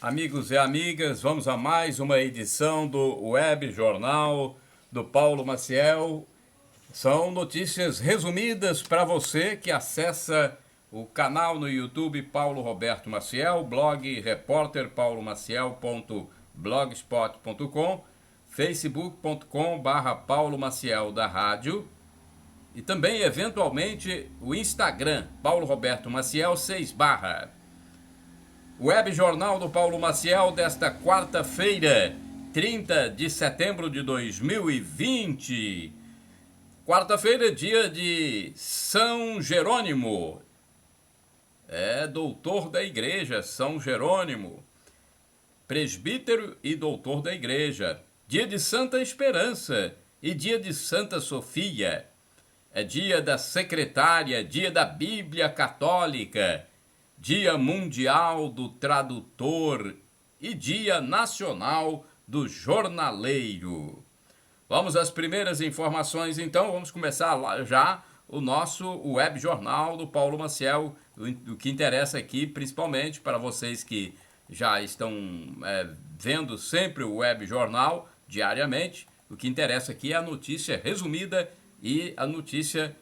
Amigos e amigas, vamos a mais uma edição do Web Jornal do Paulo Maciel. São notícias resumidas para você que acessa o canal no YouTube Paulo Roberto Maciel, blog repórter paulomaciel.blogspot.com, facebook.com/, Paulo Maciel da Rádio e também, eventualmente, o Instagram, Paulo Roberto Maciel 6/. Web Jornal do Paulo Maciel desta quarta-feira, 30 de setembro de 2020. Quarta-feira, dia de São Jerônimo. Doutor da igreja, São Jerônimo. Presbítero e doutor da igreja. Dia de Santa Esperança e dia de Santa Sofia. É dia da secretária, dia da Bíblia Católica. Dia Mundial do Tradutor e Dia Nacional do Jornaleiro. Vamos às primeiras informações, então. Vamos começar já o nosso Web Jornal do Paulo Maciel, o que interessa aqui, principalmente para vocês que já estão vendo sempre o Web Jornal diariamente. O que interessa aqui é a notícia resumida e a notícia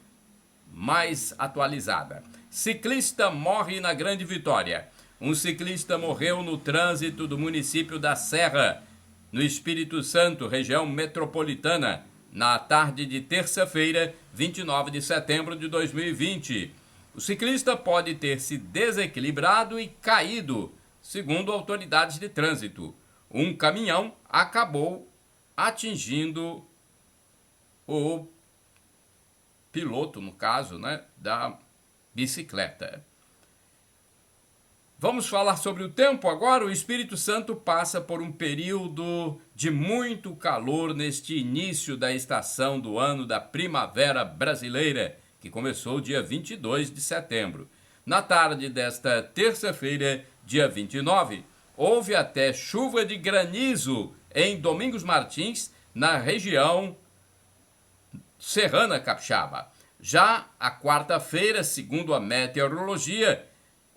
mais atualizada. Ciclista morre na Grande Vitória. Um ciclista morreu no trânsito do município da Serra, no Espírito Santo, região metropolitana, na tarde de terça-feira, 29 de setembro de 2020. O ciclista pode ter se desequilibrado e caído, segundo autoridades de trânsito. Um caminhão acabou atingindo o piloto, no caso, da bicicleta. Vamos falar sobre o tempo agora. O Espírito Santo passa por um período de muito calor neste início da estação do ano da primavera brasileira, que começou dia 22 de setembro. Na tarde desta terça-feira, dia 29, houve até chuva de granizo em Domingos Martins, na região serrana capixaba. Já a quarta-feira, segundo a meteorologia,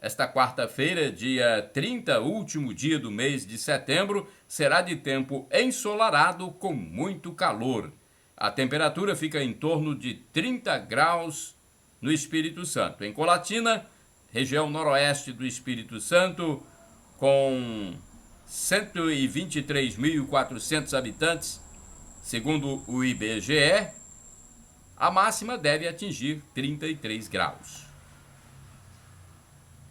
esta quarta-feira, dia 30, último dia do mês de setembro, será de tempo ensolarado com muito calor. A temperatura fica em torno de 30 graus no Espírito Santo. Em Colatina, região noroeste do Espírito Santo, com 123.400 habitantes, segundo o IBGE, a máxima deve atingir 33 graus.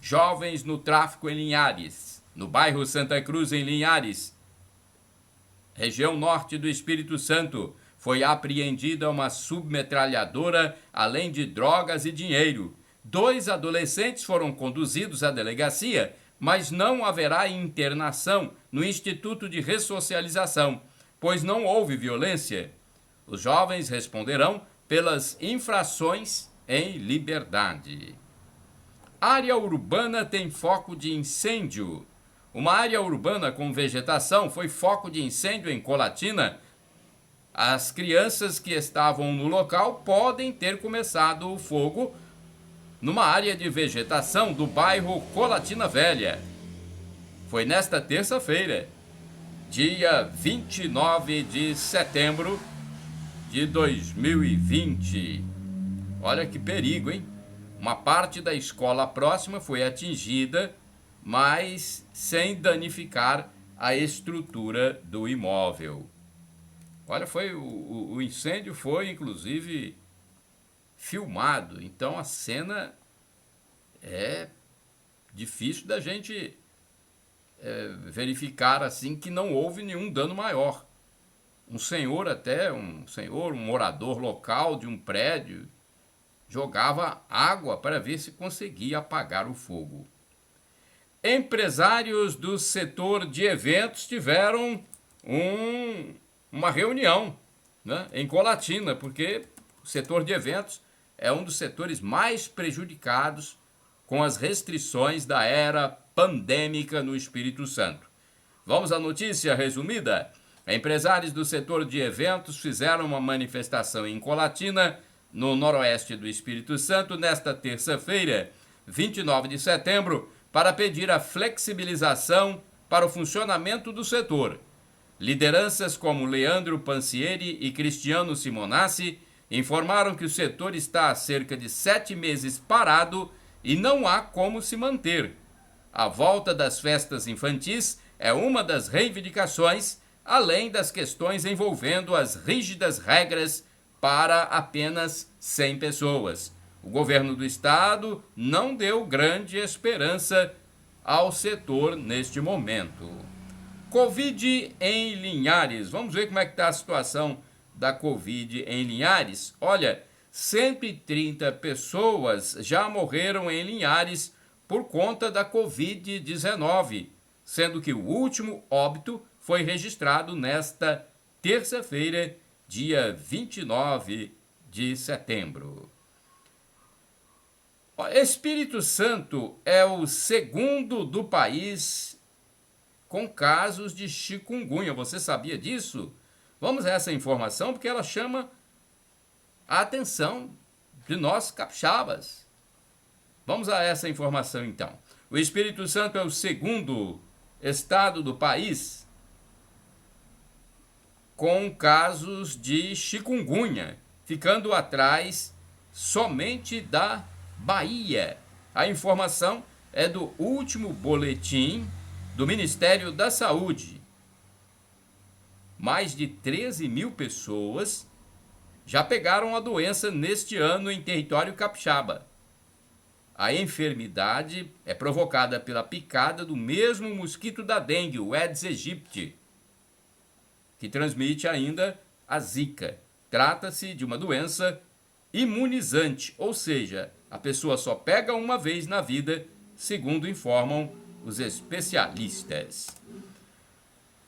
Jovens no tráfico em Linhares, no bairro Santa Cruz, em Linhares, região norte do Espírito Santo, foi apreendida uma submetralhadora, além de drogas e dinheiro. 2 adolescentes foram conduzidos à delegacia, mas não haverá internação no Instituto de Ressocialização, pois não houve violência. Os jovens responderão pelas infrações em liberdade. Área urbana tem foco de incêndio. Uma área urbana com vegetação foi foco de incêndio em Colatina. As crianças que estavam no local podem ter começado o fogo numa área de vegetação do bairro Colatina Velha. Foi nesta terça-feira, dia 29 de setembro de 2020. Olha que perigo, hein? Uma parte da escola próxima foi atingida, mas sem danificar a estrutura do imóvel. Olha, o incêndio foi, inclusive, filmado. Então, a cena é difícil da gente verificar assim que não houve nenhum dano maior. Um morador local de um prédio, jogava água para ver se conseguia apagar o fogo. Empresários do setor de eventos tiveram uma reunião, em Colatina, porque o setor de eventos é um dos setores mais prejudicados com as restrições da era pandêmica no Espírito Santo. Vamos à notícia resumida? Empresários do setor de eventos fizeram uma manifestação em Colatina, no noroeste do Espírito Santo, nesta terça-feira, 29 de setembro, para pedir a flexibilização para o funcionamento do setor. Lideranças como Leandro Pansieri e Cristiano Simonassi informaram que o setor está há cerca de 7 meses parado e não há como se manter. A volta das festas infantis é uma das reivindicações, além das questões envolvendo as rígidas regras para apenas 100 pessoas. O governo do estado não deu grande esperança ao setor neste momento. Covid em Linhares. Vamos ver como é que está a situação da Covid em Linhares. Olha, 130 pessoas já morreram em Linhares por conta da Covid-19, sendo que o último óbito foi registrado nesta terça-feira, dia 29 de setembro. Espírito Santo é o segundo do país com casos de chikungunya. Você sabia disso? Vamos a essa informação porque ela chama a atenção de nós capixabas. Vamos a essa informação então. O Espírito Santo é o segundo estado do país com casos de chikungunya, ficando atrás somente da Bahia. A informação é do último boletim do Ministério da Saúde. Mais de 13 mil pessoas já pegaram a doença neste ano em território capixaba. A enfermidade é provocada pela picada do mesmo mosquito da dengue, o Aedes aegypti, que transmite ainda a zika. Trata-se de uma doença imunizante, ou seja, a pessoa só pega uma vez na vida, segundo informam os especialistas.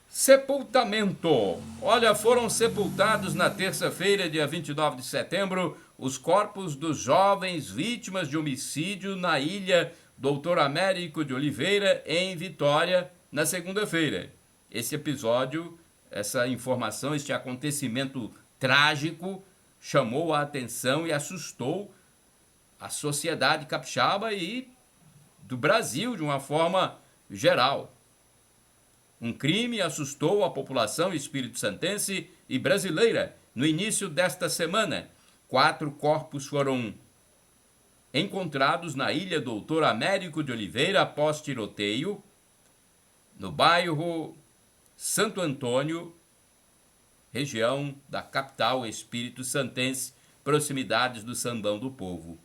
Sepultamento. Olha, foram sepultados na terça-feira, dia 29 de setembro, os corpos dos jovens vítimas de homicídio na ilha Doutor Américo de Oliveira, em Vitória, na segunda-feira. Esse episódio, essa informação, este acontecimento trágico, chamou a atenção e assustou a sociedade capixaba e do Brasil de uma forma geral. Um crime assustou a população espírito-santense e brasileira no início desta semana. 4 corpos foram encontrados na ilha Doutor Américo de Oliveira após tiroteio, no bairro Santo Antônio, região da capital espírito-santense, proximidades do Sambão do Povo.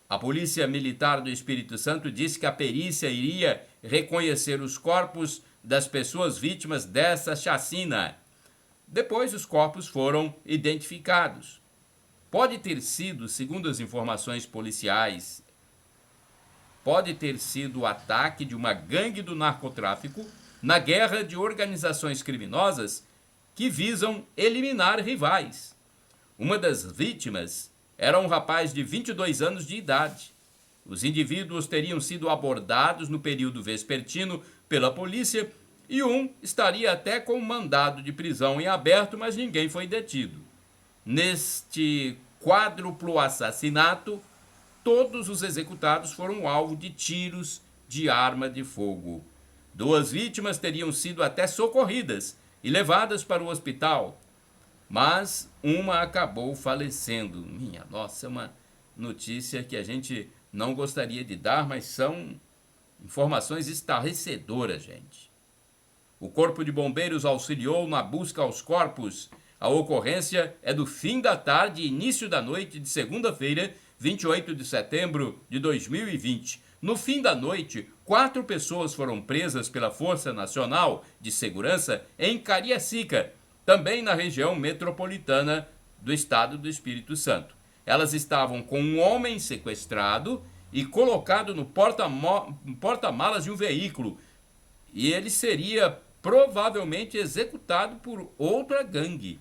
A Polícia Militar do Espírito Santo disse que a perícia iria reconhecer os corpos das pessoas vítimas dessa chacina. Depois, os corpos foram identificados. Pode ter sido, segundo as informações policiais, pode ter sido o ataque de uma gangue do narcotráfico na guerra de organizações criminosas que visam eliminar rivais. Uma das vítimas era um rapaz de 22 anos de idade. Os indivíduos teriam sido abordados no período vespertino pela polícia e um estaria até com mandado de prisão em aberto, mas ninguém foi detido. Neste quádruplo assassinato, todos os executados foram alvo de tiros de arma de fogo. 2 vítimas teriam sido até socorridas e levadas para o hospital, mas uma acabou falecendo. Minha nossa, é uma notícia que a gente não gostaria de dar, mas são informações estarrecedoras, gente. O Corpo de Bombeiros auxiliou na busca aos corpos. A ocorrência é do fim da tarde e início da noite de segunda-feira, 28 de setembro de 2020. No fim da noite, 4 pessoas foram presas pela Força Nacional de Segurança em Cariacica, também na região metropolitana do estado do Espírito Santo. Elas estavam com um homem sequestrado e colocado no porta-malas de um veículo, e ele seria provavelmente executado por outra gangue.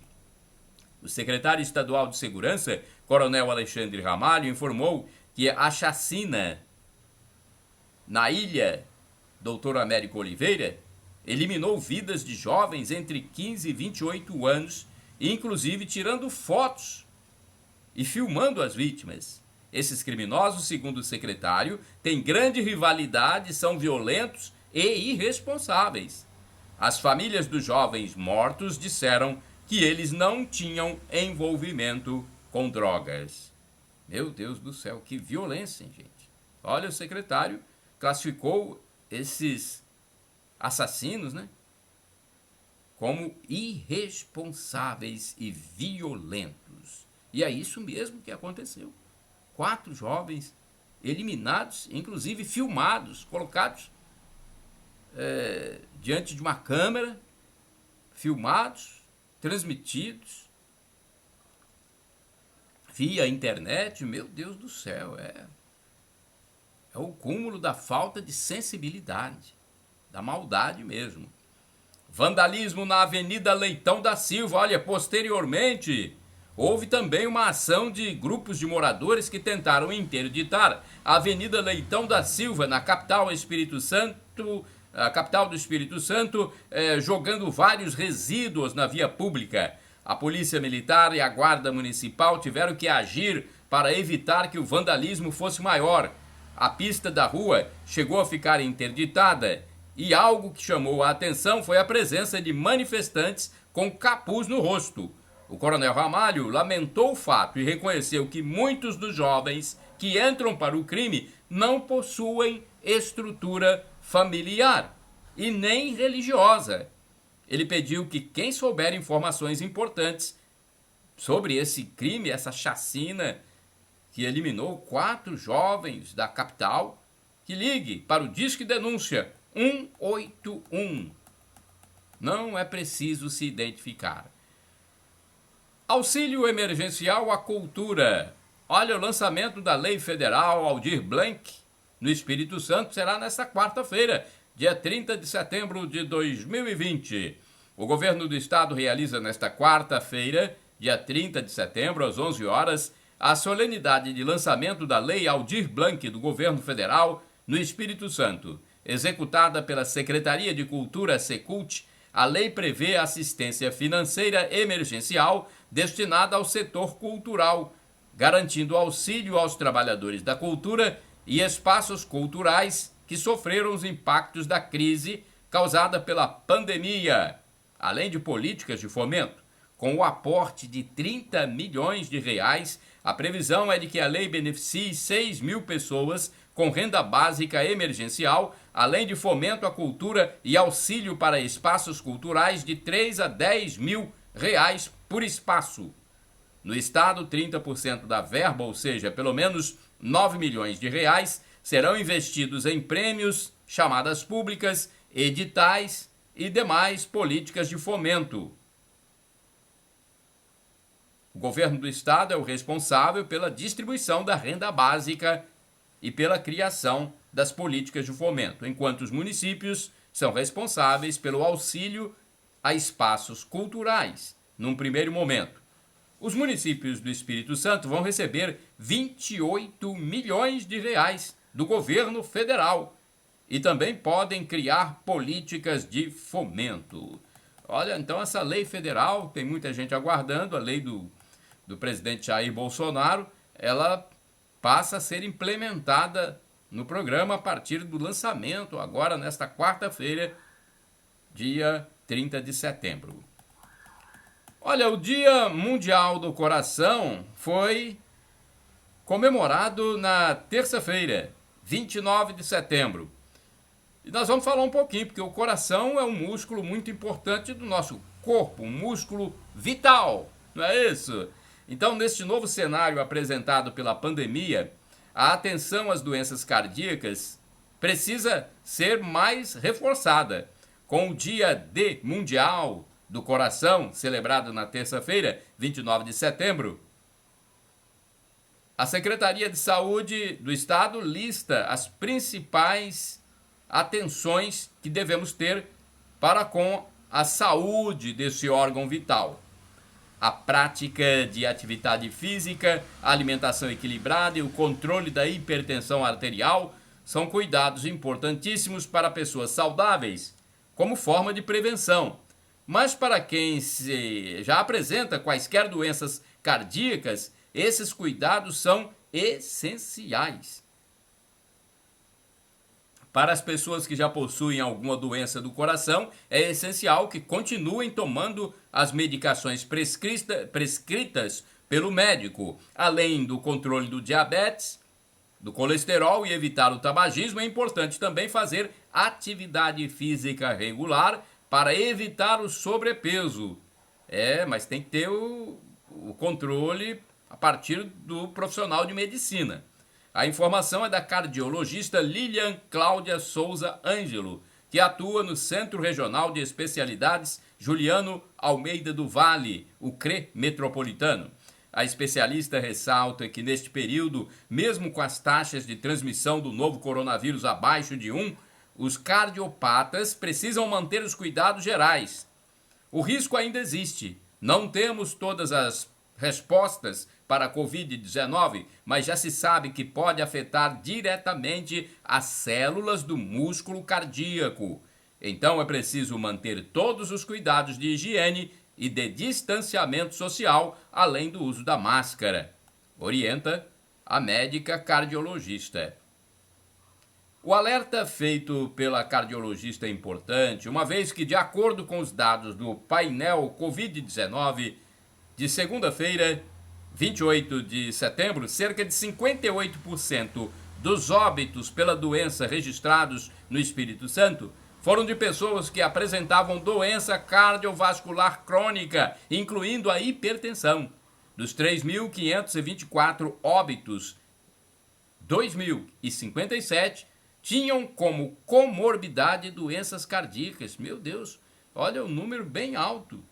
O secretário estadual de Segurança, Coronel Alexandre Ramalho, informou que a chacina na ilha Doutor Américo Oliveira eliminou vidas de jovens entre 15 e 28 anos, inclusive tirando fotos e filmando as vítimas. Esses criminosos, segundo o secretário, têm grande rivalidade, são violentos e irresponsáveis. As famílias dos jovens mortos disseram que eles não tinham envolvimento com drogas. Meu Deus do céu, que violência, hein, gente? Olha, o secretário classificou esses assassinos, né, como irresponsáveis e violentos. E é isso mesmo que aconteceu. 4 jovens eliminados, inclusive filmados, colocados diante de uma câmera, filmados, transmitidos via internet. Meu Deus do céu, é o cúmulo da falta de sensibilidade, da maldade mesmo. Vandalismo na Avenida Leitão da Silva. Olha, posteriormente, houve também uma ação de grupos de moradores que tentaram interditar a Avenida Leitão da Silva, na capital do Espírito Santo, jogando vários resíduos na via pública. A Polícia Militar e a Guarda Municipal tiveram que agir para evitar que o vandalismo fosse maior. A pista da rua chegou a ficar interditada e algo que chamou a atenção foi a presença de manifestantes com capuz no rosto. O Coronel Ramalho lamentou o fato e reconheceu que muitos dos jovens que entram para o crime não possuem estrutura familiar e nem religiosa. Ele pediu que quem souber informações importantes sobre esse crime, essa chacina que eliminou 4 jovens da capital, que ligue para o Disque Denúncia 181. Não é preciso se identificar. Auxílio emergencial à cultura. Olha, o lançamento da Lei Federal Aldir Blanc no Espírito Santo será nesta quarta-feira, dia 30 de setembro de 2020. O governo do estado realiza nesta quarta-feira, dia 30 de setembro, às 11 horas, a solenidade de lançamento da Lei Aldir Blanc do governo federal no Espírito Santo. Executada pela Secretaria de Cultura, Secult, a lei prevê assistência financeira emergencial destinada ao setor cultural, garantindo auxílio aos trabalhadores da cultura e espaços culturais que sofreram os impactos da crise causada pela pandemia, além de políticas de fomento. Com o aporte de 30 milhões de reais, a previsão é de que a lei beneficie 6 mil pessoas com renda básica emergencial, além de fomento à cultura e auxílio para espaços culturais de 3 a 10 mil reais por espaço. No estado, 30% da verba, ou seja, pelo menos 9 milhões de reais, serão investidos em prêmios, chamadas públicas, editais e demais políticas de fomento. O governo do estado é o responsável pela distribuição da renda básica e pela criação das políticas de fomento, enquanto os municípios são responsáveis pelo auxílio a espaços culturais, num primeiro momento. Os municípios do Espírito Santo vão receber 28 milhões de reais do governo federal e também podem criar políticas de fomento. Olha, então essa lei federal, tem muita gente aguardando, a lei do presidente Jair Bolsonaro, ela passa a ser implementada no programa a partir do lançamento, agora nesta quarta-feira, dia 30 de setembro. Olha, o Dia Mundial do Coração foi comemorado na terça-feira, 29 de setembro. E nós vamos falar um pouquinho, porque o coração é um músculo muito importante do nosso corpo, um músculo vital, não é isso? Então, neste novo cenário apresentado pela pandemia, a atenção às doenças cardíacas precisa ser mais reforçada. Com o Dia D Mundial do Coração, celebrado na terça-feira, 29 de setembro, a Secretaria de Saúde do Estado lista as principais atenções que devemos ter para com a saúde desse órgão vital. A prática de atividade física, a alimentação equilibrada e o controle da hipertensão arterial são cuidados importantíssimos para pessoas saudáveis, como forma de prevenção. Mas para quem já apresenta quaisquer doenças cardíacas, esses cuidados são essenciais. Para as pessoas que já possuem alguma doença do coração, é essencial que continuem tomando as medicações prescritas pelo médico. Além do controle do diabetes, do colesterol e evitar o tabagismo, é importante também fazer atividade física regular para evitar o sobrepeso. Mas tem que ter o controle a partir do profissional de medicina. A informação é da cardiologista Lilian Cláudia Souza Ângelo, que atua no Centro Regional de Especialidades Juliano Almeida do Vale, o CRE Metropolitano. A especialista ressalta que neste período, mesmo com as taxas de transmissão do novo coronavírus abaixo de 1, os cardiopatas precisam manter os cuidados gerais. O risco ainda existe. Não temos todas as respostas para a Covid-19, mas já se sabe que pode afetar diretamente as células do músculo cardíaco. Então é preciso manter todos os cuidados de higiene e de distanciamento social, além do uso da máscara, orienta a médica cardiologista. O alerta feito pela cardiologista é importante, uma vez que, de acordo com os dados do painel Covid-19, de segunda-feira, 28 de setembro, cerca de 58% dos óbitos pela doença registrados no Espírito Santo foram de pessoas que apresentavam doença cardiovascular crônica, incluindo a hipertensão. Dos 3.524 óbitos, 2.057 tinham como comorbidade doenças cardíacas. Meu Deus, olha o número bem alto.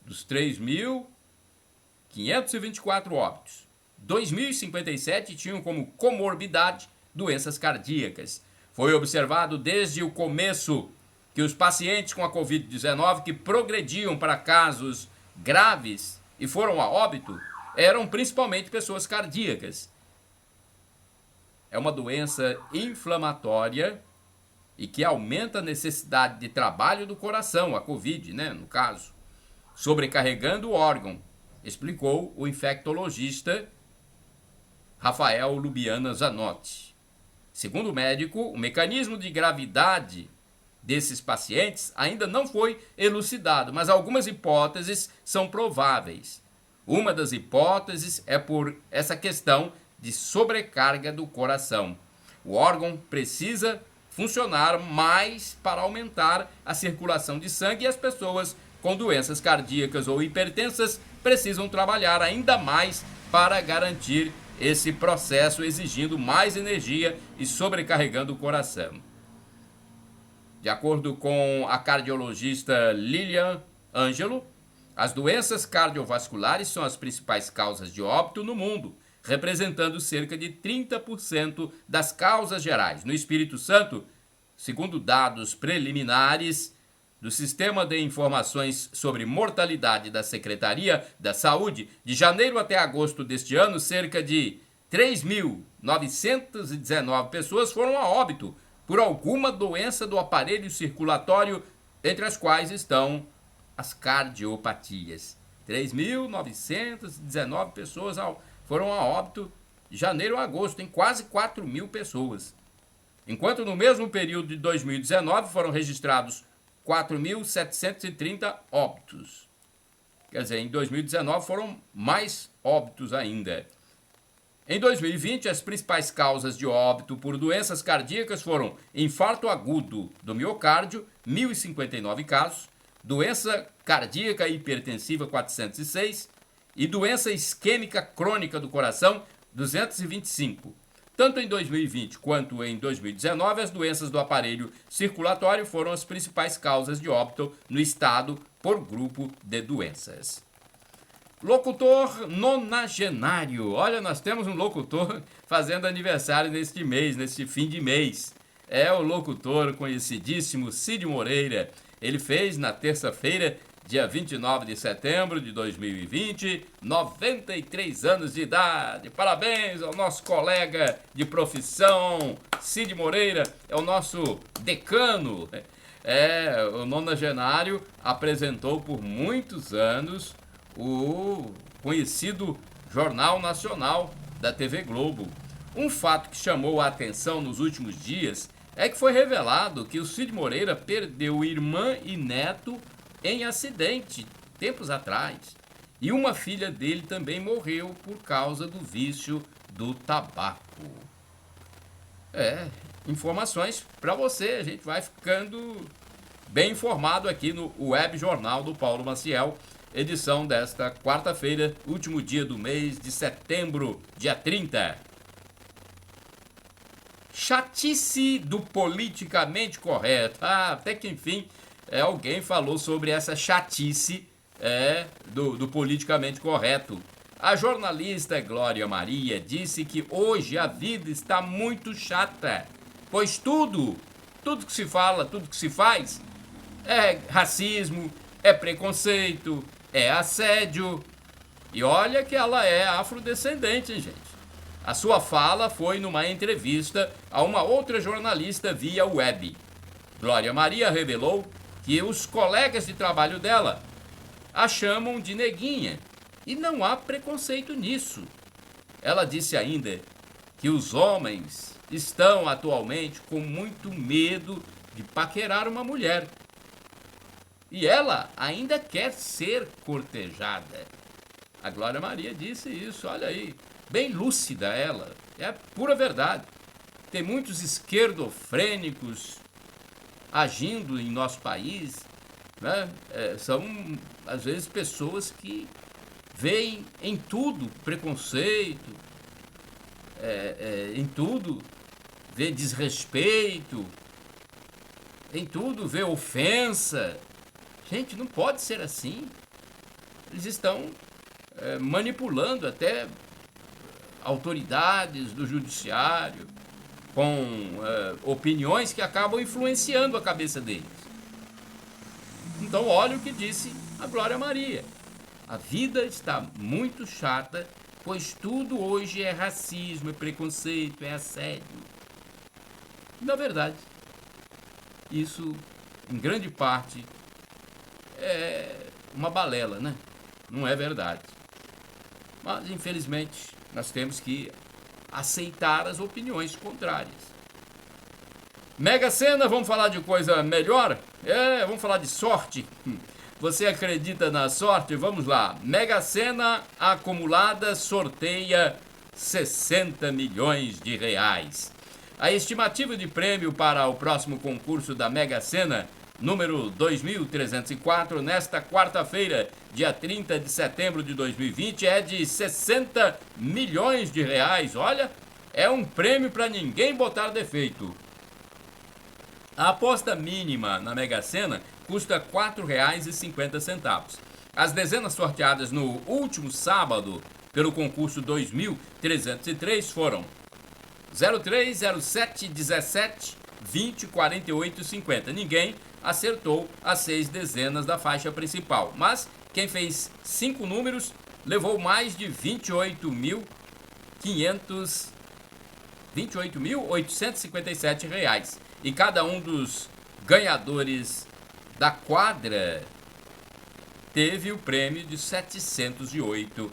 Dos 3.524 óbitos, 2.057 tinham como comorbidade doenças cardíacas. Foi observado desde o começo que os pacientes com a Covid-19 que progrediam para casos graves e foram a óbito eram principalmente pessoas cardíacas. É uma doença inflamatória e que aumenta a necessidade de trabalho do coração, a Covid, no caso, sobrecarregando o órgão, explicou o infectologista Rafael Lubiana Zanotti. Segundo o médico, o mecanismo de gravidade desses pacientes ainda não foi elucidado, mas algumas hipóteses são prováveis. Uma das hipóteses é por essa questão de sobrecarga do coração. O órgão precisa funcionar mais para aumentar a circulação de sangue e as pessoas com doenças cardíacas ou hipertensas precisam trabalhar ainda mais para garantir esse processo, exigindo mais energia e sobrecarregando o coração. De acordo com a cardiologista Lilian Ângelo, as doenças cardiovasculares são as principais causas de óbito no mundo, representando cerca de 30% das causas gerais. No Espírito Santo, segundo dados preliminares do Sistema de Informações sobre Mortalidade da Secretaria da Saúde, de janeiro até agosto deste ano, cerca de 3.919 pessoas foram a óbito por alguma doença do aparelho circulatório, entre as quais estão as cardiopatias. 3.919 pessoas foram a óbito de janeiro a agosto, em quase 4.000 pessoas. Enquanto no mesmo período de 2019 foram registrados 4.730 óbitos. Quer dizer, em 2019 foram mais óbitos ainda. Em 2020, as principais causas de óbito por doenças cardíacas foram infarto agudo do miocárdio, 1.059 casos, doença cardíaca hipertensiva, 406, e doença isquêmica crônica do coração, 225. Tanto em 2020 quanto em 2019, as doenças do aparelho circulatório foram as principais causas de óbito no estado por grupo de doenças. Locutor nonagenário. Olha, nós temos um locutor fazendo aniversário neste mês, neste fim de mês. É o locutor conhecidíssimo Cid Moreira. Ele fez na terça-feira, dia 29 de setembro de 2020, 93 anos de idade. Parabéns ao nosso colega de profissão, Cid Moreira, é o nosso decano. O nonagenário apresentou por muitos anos o conhecido Jornal Nacional da TV Globo. Um fato que chamou a atenção nos últimos dias é que foi revelado que o Cid Moreira perdeu irmã e neto em acidente tempos atrás. E uma filha dele também morreu por causa do vício do tabaco. Informações para você. A gente vai ficando bem informado aqui no Web Jornal do Paulo Maciel, edição desta quarta-feira, último dia do mês de setembro, dia 30. Chatice do politicamente correto. Até que enfim alguém falou sobre essa chatice do politicamente correto. A jornalista Glória Maria disse que hoje a vida está muito chata, pois tudo que se fala, tudo que se faz é racismo, é preconceito, é assédio. E olha que ela é afrodescendente, hein, gente? A sua fala foi numa entrevista a uma outra jornalista via web. Glória Maria revelou que os colegas de trabalho dela a chamam de neguinha e não há preconceito nisso. Ela disse ainda que os homens estão atualmente com muito medo de paquerar uma mulher. E ela ainda quer ser cortejada. A Glória Maria disse isso, olha aí. Bem lúcida ela, é pura verdade. Tem muitos esquerdofrênicos agindo em nosso país, né? São, às vezes, pessoas que veem em tudo preconceito, em tudo vê desrespeito, em tudo vê ofensa. Gente, não pode ser assim. Eles estão manipulando até autoridades do judiciário, com opiniões que acabam influenciando a cabeça deles. Então, olha o que disse a Glória Maria. A vida está muito chata, pois tudo hoje é racismo, é preconceito, é assédio. Na verdade, isso, em grande parte, é uma balela, né? Não é verdade. Mas, infelizmente, nós temos que aceitar as opiniões contrárias. Mega Sena, vamos falar de coisa melhor? Vamos falar de sorte. Você acredita na sorte? Vamos lá. Mega Sena acumulada sorteia 60 milhões de reais. A estimativa de prêmio para o próximo concurso da Mega Sena, número 2304, nesta quarta-feira, dia 30 de setembro de 2020, é de 60 milhões de reais. Olha, é um prêmio para ninguém botar defeito. A aposta mínima na Mega Sena custa R$ 4,50. As dezenas sorteadas no último sábado pelo concurso 2303 foram 03, 07, 17, 20, 48 e 50. Ninguém acertou as 6 dezenas da faixa principal, mas quem fez 5 números levou mais de R$ 28.857 e cada um dos ganhadores da quadra teve o prêmio de R$ 708.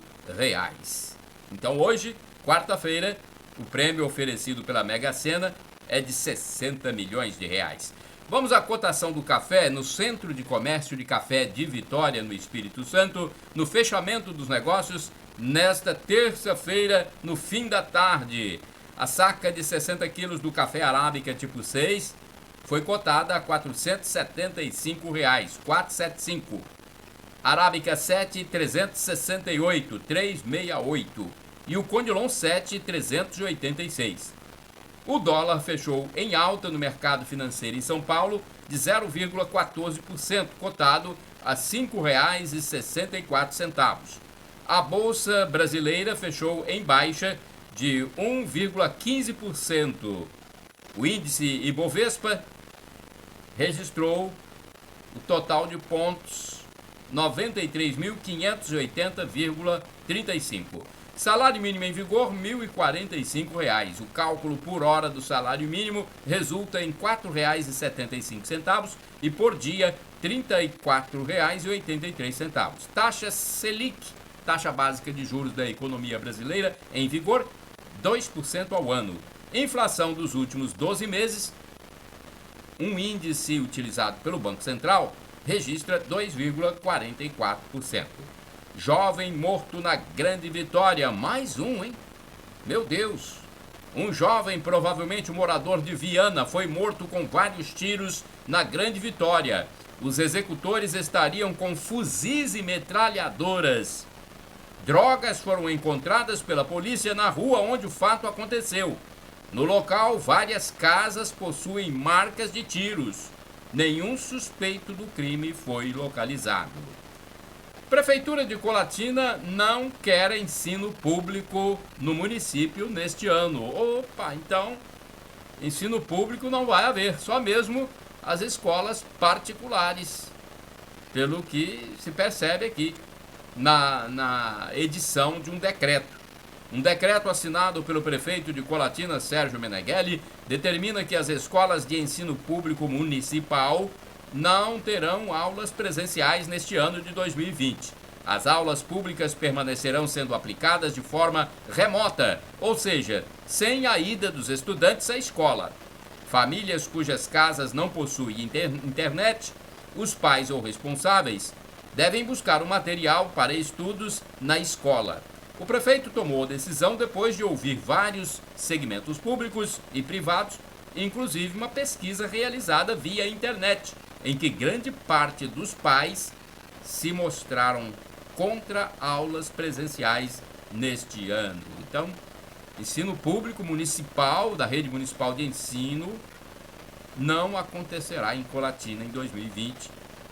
Então hoje, quarta-feira, o prêmio oferecido pela Mega Sena é de 60 milhões de reais. Vamos à cotação do café no Centro de Comércio de Café de Vitória, no Espírito Santo, no fechamento dos negócios, nesta terça-feira, no fim da tarde. A saca de 60 quilos do café arábica tipo 6 foi cotada a R$ 475, 475. Arábica 7, 368, 368. E o Conilon 7, 386. O dólar fechou em alta no mercado financeiro em São Paulo de 0,14%, cotado a R$ 5,64. A Bolsa Brasileira fechou em baixa de 1,15%. O índice Ibovespa registrou o total de pontos 93.580,35. Salário mínimo em vigor, R$ 1.045. O cálculo por hora do salário mínimo resulta em R$ 4,75 e por dia R$ 34,83. Taxa Selic, taxa básica de juros da economia brasileira, em vigor, 2% ao ano. Inflação dos últimos 12 meses, um índice utilizado pelo Banco Central registra 2,44%. Jovem morto na Grande Vitória, mais um, hein? Meu Deus! Um jovem, provavelmente um morador de Viana, foi morto com vários tiros na Grande Vitória. Os executores estariam com fuzis e metralhadoras. Drogas foram encontradas pela polícia na rua onde o fato aconteceu. No local, várias casas possuem marcas de tiros. Nenhum suspeito do crime foi localizado. Prefeitura de Colatina não quer ensino público no município neste ano. Opa, então, ensino público não vai haver, só mesmo as escolas particulares, pelo que se percebe aqui na edição de um decreto. Um decreto assinado pelo prefeito de Colatina, Sérgio Meneghelli, determina que as escolas de ensino público municipal não terão aulas presenciais neste ano de 2020. As aulas públicas permanecerão sendo aplicadas de forma remota, ou seja, sem a ida dos estudantes à escola. Famílias cujas casas não possuem internet, os pais ou responsáveis devem buscar o material para estudos na escola. O prefeito tomou a decisão depois de ouvir vários segmentos públicos e privados, inclusive uma pesquisa realizada via internet, em que grande parte dos pais se mostraram contra aulas presenciais neste ano. Então, ensino público municipal, da rede municipal de ensino, não acontecerá em Colatina em 2020,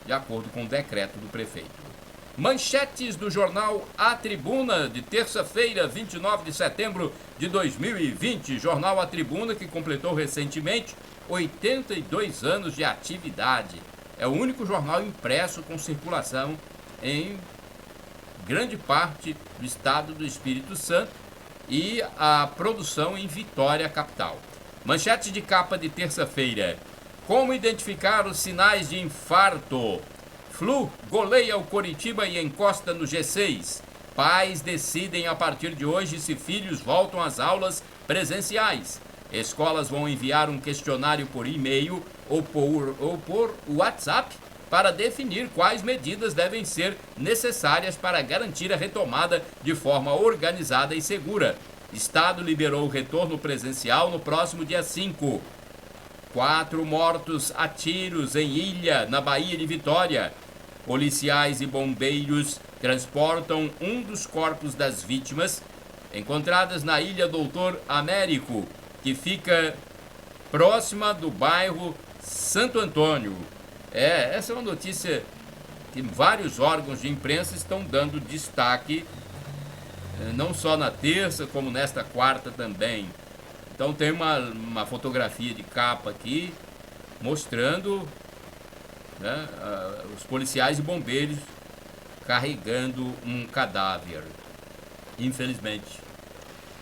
de acordo com o decreto do prefeito. Manchetes do jornal A Tribuna, de terça-feira, 29 de setembro de 2020. Jornal A Tribuna, que completou recentemente 82 anos de atividade. É o único jornal impresso com circulação em grande parte do estado do Espírito Santo e a produção em Vitória, capital. Manchete de capa de terça-feira. Como identificar os sinais de infarto? Flu goleia o Coritiba e encosta no G6. Pais decidem a partir de hoje se filhos voltam às aulas presenciais. Escolas vão enviar um questionário por e-mail ou por WhatsApp para definir quais medidas devem ser necessárias para garantir a retomada de forma organizada e segura. Estado liberou o retorno presencial no próximo dia 5. 4 mortos a tiros em Ilha, na Baía de Vitória. Policiais e bombeiros transportam um dos corpos das vítimas encontradas na Ilha Doutor Américo, que fica próxima do bairro Santo Antônio. Essa é uma notícia que vários órgãos de imprensa estão dando destaque, não só na terça, como nesta quarta também. Então tem uma fotografia de capa aqui, mostrando, né, os policiais e bombeiros carregando um cadáver. Infelizmente.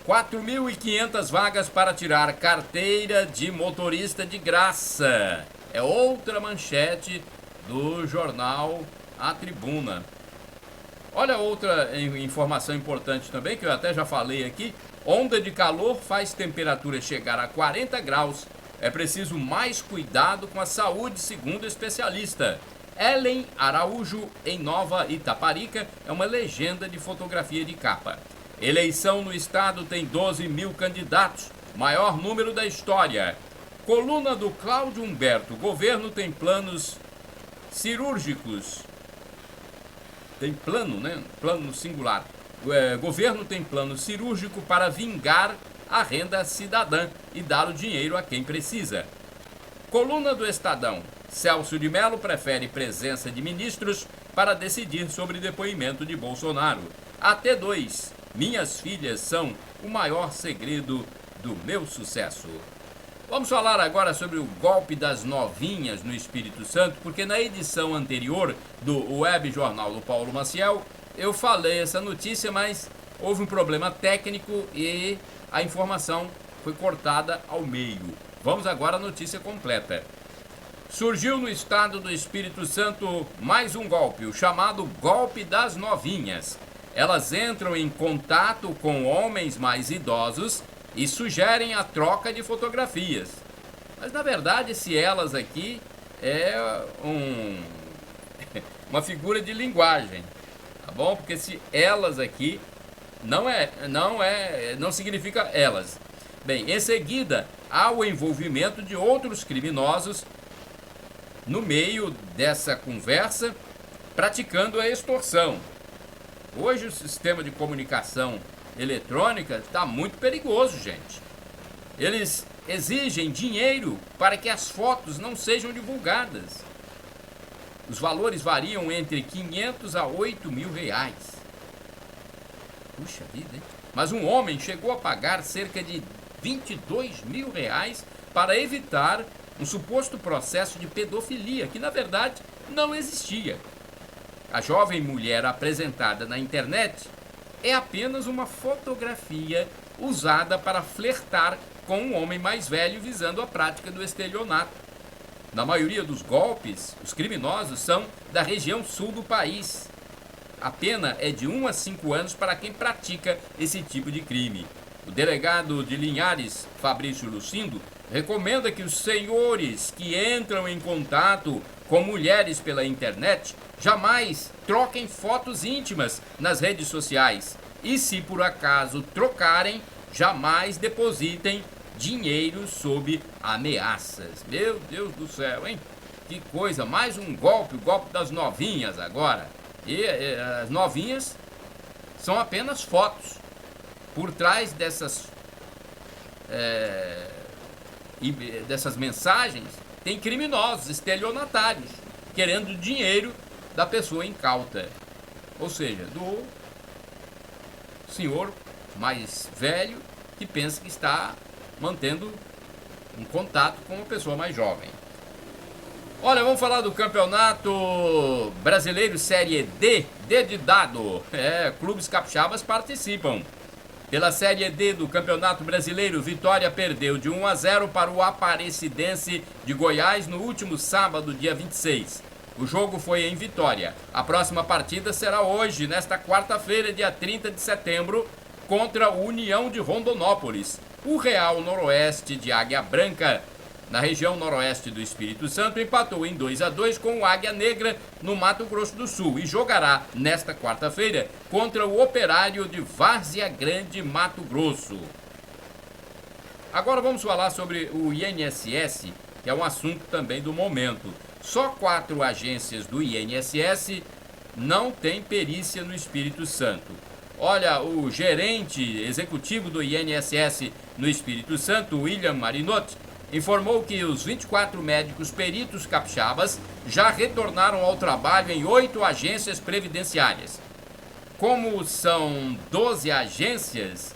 4.500 vagas para tirar carteira de motorista de graça. É outra manchete do jornal A Tribuna. Olha outra informação importante também, que eu até já falei aqui. Onda de calor faz temperatura chegar a 40 graus. É preciso mais cuidado com a saúde, segundo especialista. Ellen Araújo, em Nova Itaparica, é uma legenda de fotografia de capa. Eleição no estado tem 12 mil candidatos, maior número da história. Coluna do Cláudio Humberto. Governo tem planos cirúrgicos. Tem plano, né? Plano singular. Governo tem plano cirúrgico para vingar a renda cidadã e dar o dinheiro a quem precisa. Coluna do Estadão. Celso de Mello prefere presença de ministros para decidir sobre depoimento de Bolsonaro. AT2. Minhas filhas são o maior segredo do meu sucesso. Vamos falar agora sobre o golpe das novinhas no Espírito Santo, porque na edição anterior do Web Jornal do Paulo Maciel, eu falei essa notícia, mas houve um problema técnico e a informação foi cortada ao meio. Vamos agora à notícia completa. Surgiu no estado do Espírito Santo mais um golpe, o chamado golpe das novinhas. Elas entram em contato com homens mais idosos e sugerem a troca de fotografias. Mas na verdade esse elas aqui é uma figura de linguagem, tá bom? Porque esse elas aqui não significa elas. Bem, em seguida há o envolvimento de outros criminosos no meio dessa conversa, praticando a extorsão. Hoje o sistema de comunicação eletrônica está muito perigoso, gente. Eles exigem dinheiro para que as fotos não sejam divulgadas. Os valores variam entre 500 a 8 mil reais. Puxa vida, hein? Mas um homem chegou a pagar cerca de 22 mil reais para evitar um suposto processo de pedofilia, que na verdade não existia. A jovem mulher apresentada na internet é apenas uma fotografia usada para flertar com um homem mais velho visando a prática do estelionato. Na maioria dos golpes, os criminosos são da região sul do país. A pena é de 1 a 5 anos para quem pratica esse tipo de crime. O delegado de Linhares, Fabrício Lucindo, recomenda que os senhores que entram em contato com mulheres pela internet jamais troquem fotos íntimas nas redes sociais e, se por acaso trocarem, jamais depositem dinheiro sob ameaças. Meu Deus do céu, hein? Que coisa, mais um golpe, o golpe das novinhas agora. E as novinhas são apenas fotos. Por trás dessas mensagens tem criminosos, estelionatários, querendo dinheiro da pessoa incauta. Ou seja, do senhor mais velho que pensa que está mantendo um contato com uma pessoa mais jovem. Olha, vamos falar do Campeonato Brasileiro Série D, D de dado. Clubes capixabas participam. Pela Série D do Campeonato Brasileiro, Vitória perdeu de 1 a 0 para o Aparecidense de Goiás no último sábado, dia 26. O jogo foi em Vitória. A próxima partida será hoje, nesta quarta-feira, dia 30 de setembro, contra o União de Rondonópolis. O Real Noroeste de Águia Branca, na região noroeste do Espírito Santo, empatou em 2 a 2 com o Águia Negra no Mato Grosso do Sul e jogará nesta quarta-feira contra o Operário de Várzea Grande, Mato Grosso. Agora vamos falar sobre o INSS, que é um assunto também do momento. Só 4 agências do INSS não têm perícia no Espírito Santo. Olha, o gerente executivo do INSS no Espírito Santo, William Marinotti, informou que os 24 médicos peritos capixabas já retornaram ao trabalho em 8 agências previdenciárias. Como são 12 agências,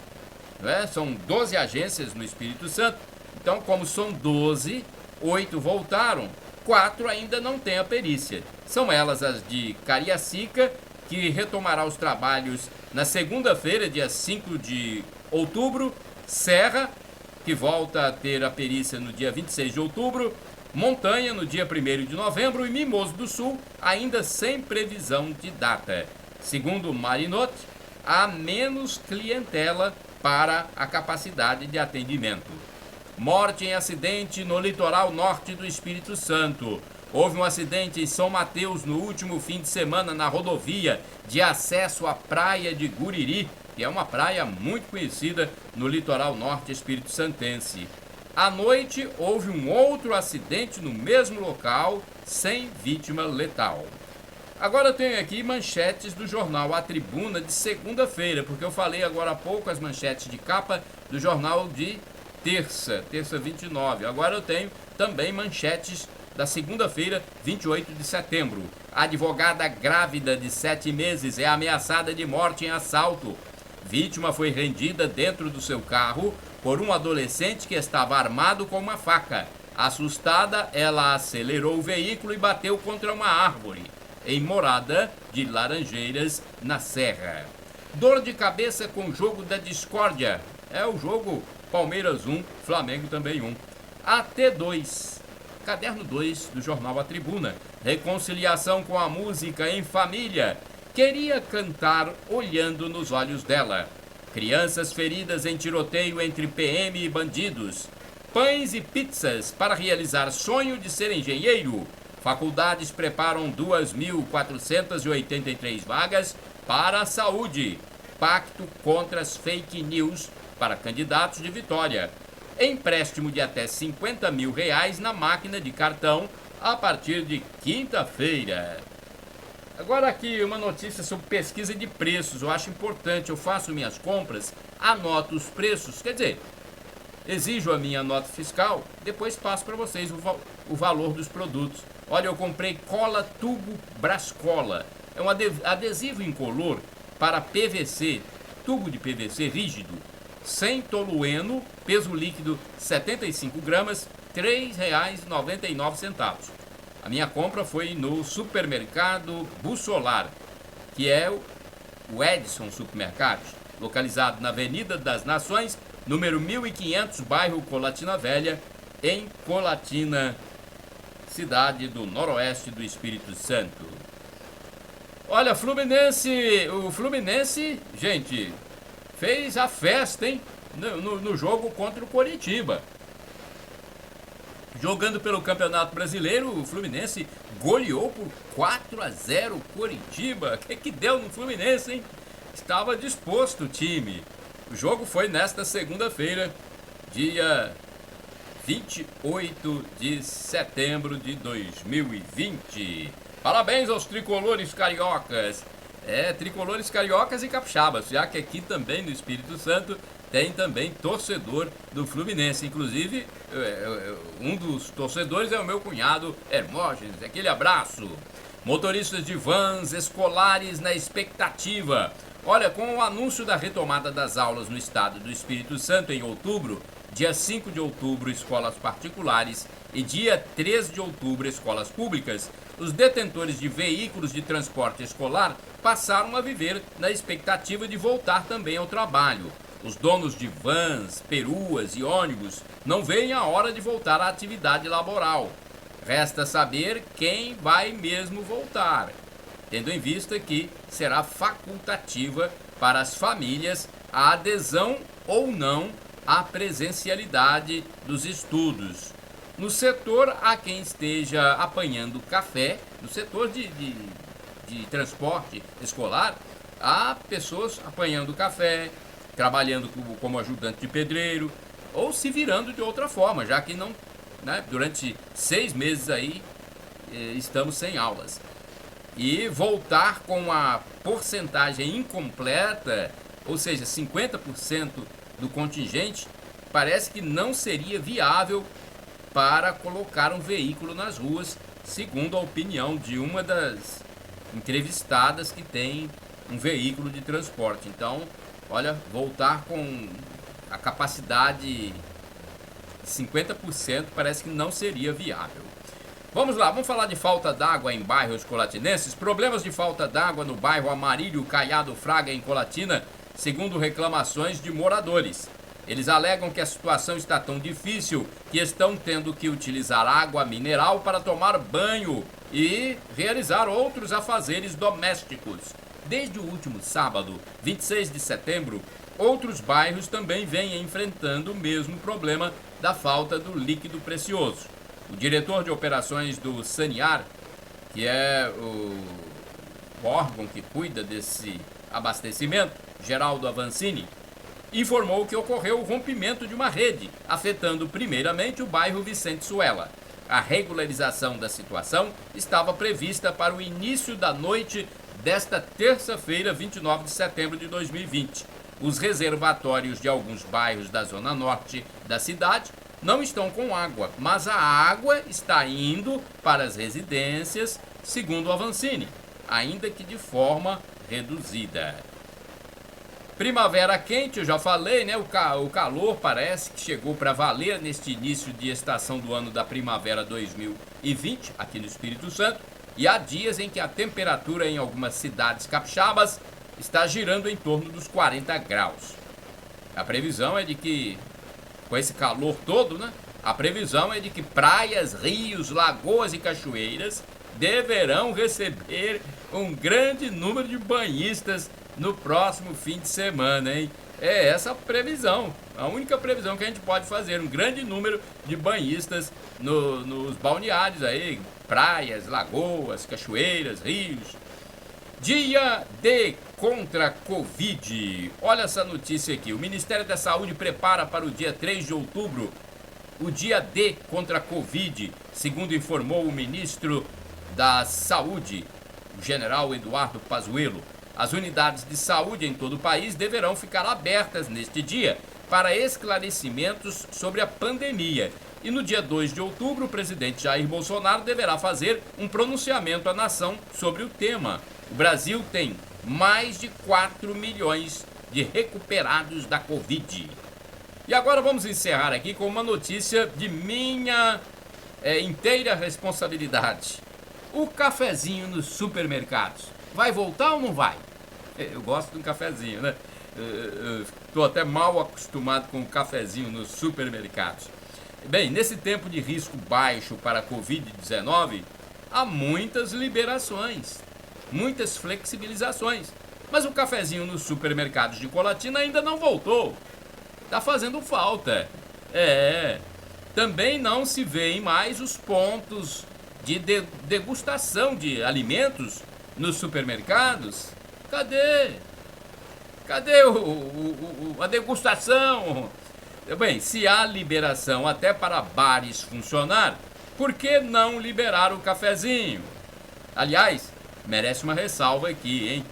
são 12 agências no Espírito Santo, então como são 12, 8 voltaram, 4 ainda não têm a perícia. São elas as de Cariacica, que retomará os trabalhos na segunda-feira, dia 5 de outubro, Serra, que volta a ter a perícia no dia 26 de outubro, Montanha no dia 1º de novembro e Mimoso do Sul ainda sem previsão de data. Segundo Marinotti, há menos clientela para a capacidade de atendimento. Morte em acidente no litoral norte do Espírito Santo. Houve um acidente em São Mateus no último fim de semana na rodovia de acesso à praia de Guriri, que é uma praia muito conhecida no litoral norte espírito-santense. À noite, houve um outro acidente no mesmo local, sem vítima letal. Agora eu tenho aqui manchetes do jornal A Tribuna de segunda-feira, porque eu falei agora há pouco as manchetes de capa do jornal de terça 29. Agora eu tenho também manchetes da segunda-feira, 28 de setembro. A advogada grávida de 7 meses é ameaçada de morte em assalto. Vítima foi rendida dentro do seu carro por um adolescente que estava armado com uma faca. Assustada, ela acelerou o veículo e bateu contra uma árvore, em Morada de Laranjeiras, na Serra. Dor de cabeça com o jogo da discórdia. É o jogo Palmeiras 1, Flamengo também 1. AT2, caderno 2 do jornal A Tribuna. Reconciliação com a música em família. Queria cantar olhando nos olhos dela. Crianças feridas em tiroteio entre PM e bandidos. Pães e pizzas para realizar sonho de ser engenheiro. Faculdades preparam 2.483 vagas para a saúde. Pacto contra as fake news para candidatos de Vitória. Empréstimo de até R$50 mil na máquina de cartão a partir de quinta-feira. Agora aqui uma notícia sobre pesquisa de preços. Eu acho importante, eu faço minhas compras, anoto os preços, quer dizer, exijo a minha nota fiscal, depois passo para vocês o valor dos produtos. Olha, eu comprei cola tubo Brascola. É um adesivo incolor para PVC, tubo de PVC rígido, sem tolueno, peso líquido 75 gramas, R$ 3,99. A minha compra foi no supermercado Bussolar, que é o Edson Supermercados, localizado na Avenida das Nações, número 1500, bairro Colatina Velha, em Colatina, cidade do noroeste do Espírito Santo. Olha, o Fluminense, gente, fez a festa, hein, no jogo contra o Coritiba. Jogando pelo Campeonato Brasileiro, o Fluminense goleou por 4-0 o Coritiba. O que deu no Fluminense, hein? Estava disposto o time. O jogo foi nesta segunda-feira, dia 28 de setembro de 2020. Parabéns aos tricolores cariocas. Tricolores cariocas e capixabas, já que aqui também no Espírito Santo tem também torcedor do Fluminense. Inclusive, um dos torcedores é o meu cunhado Hermógenes. Aquele abraço. Motoristas de vans escolares na expectativa. Olha, com o anúncio da retomada das aulas no estado do Espírito Santo em outubro, dia 5 de outubro, escolas particulares e dia 3 de outubro, escolas públicas, os detentores de veículos de transporte escolar passaram a viver na expectativa de voltar também ao trabalho. Os donos de vans, peruas e ônibus não veem a hora de voltar à atividade laboral. Resta saber quem vai mesmo voltar, tendo em vista que será facultativa para as famílias a adesão ou não à presencialidade dos estudos. No setor, há quem esteja apanhando café, no setor de transporte escolar, há pessoas apanhando café, trabalhando como ajudante de pedreiro, ou se virando de outra forma, já que não, né, durante 6 meses aí estamos sem aulas. E voltar com a porcentagem incompleta, ou seja, 50% do contingente, parece que não seria viável para colocar um veículo nas ruas, segundo a opinião de uma das entrevistadas que tem um veículo de transporte. Então, olha, voltar com a capacidade de 50% parece que não seria viável. Vamos lá, vamos falar de falta d'água em bairros colatinenses. Problemas de falta d'água no bairro Amarílio Caiado Fraga, em Colatina, segundo reclamações de moradores. Eles alegam que a situação está tão difícil que estão tendo que utilizar água mineral para tomar banho e realizar outros afazeres domésticos. Desde o último sábado, 26 de setembro, outros bairros também vêm enfrentando o mesmo problema da falta do líquido precioso. O diretor de operações do Sanear, que é o órgão que cuida desse abastecimento, Geraldo Avancini, informou que ocorreu o rompimento de uma rede, afetando primeiramente o bairro Vicente Suela. A regularização da situação estava prevista para o início da noite desta terça-feira, 29 de setembro de 2020. Os reservatórios de alguns bairros da zona norte da cidade não estão com água, mas a água está indo para as residências, segundo Avancini, ainda que de forma reduzida. Primavera quente, eu já falei, né? O calor parece que chegou para valer neste início de estação do ano da primavera 2020, aqui no Espírito Santo, e há dias em que a temperatura em algumas cidades capixabas está girando em torno dos 40 graus. A previsão é de que, com esse calor todo, né? A previsão é de que praias, rios, lagoas e cachoeiras deverão receber um grande número de banhistas no próximo fim de semana, hein? É essa a previsão, a única previsão que a gente pode fazer. Um grande número de banhistas nos balneários aí, praias, lagoas, cachoeiras, rios. Dia D contra a Covid. Olha essa notícia aqui. O Ministério da Saúde prepara para o dia 3 de outubro o dia D contra a Covid, segundo informou o ministro da Saúde, o general Eduardo Pazuello. As unidades de saúde em todo o país deverão ficar abertas neste dia para esclarecimentos sobre a pandemia. E no dia 2 de outubro, o presidente Jair Bolsonaro deverá fazer um pronunciamento à nação sobre o tema. O Brasil tem mais de 4 milhões de recuperados da Covid. E agora vamos encerrar aqui com uma notícia de minha inteira responsabilidade. O cafezinho nos supermercados. Vai voltar ou não vai? Eu gosto de um cafezinho, né? Estou até mal acostumado com o cafezinho nos supermercados. Bem, nesse tempo de risco baixo para a Covid-19, há muitas liberações, muitas flexibilizações. Mas o cafezinho nos supermercados de Colatina ainda não voltou. Está fazendo falta. Também não se veem mais os pontos de degustação de alimentos nos supermercados. Cadê? Cadê a degustação? Bem, se há liberação até para bares funcionar, por que não liberar o cafezinho? Aliás, merece uma ressalva aqui, hein?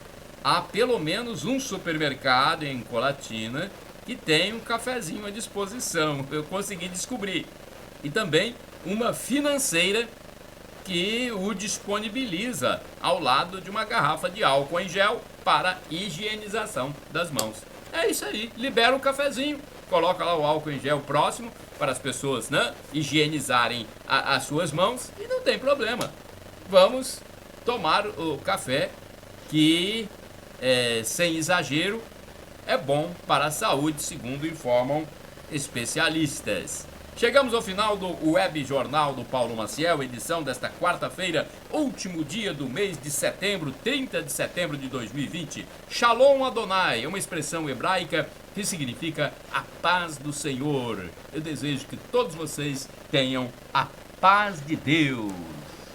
Há pelo menos um supermercado em Colatina que tem um cafezinho à disposição. Eu consegui descobrir. E também uma financeira que o disponibiliza ao lado de uma garrafa de álcool em gel para higienização das mãos. É isso aí, libera o cafezinho, coloca lá o álcool em gel próximo para as pessoas, né, higienizarem as suas mãos e não tem problema. Vamos tomar o café que, sem exagero, é bom para a saúde, segundo informam especialistas. Chegamos ao final do Web Jornal do Paulo Maciel, edição desta quarta-feira, último dia do mês de setembro, 30 de setembro de 2020. Shalom Adonai é uma expressão hebraica que significa a paz do Senhor. Eu desejo que todos vocês tenham a paz de Deus.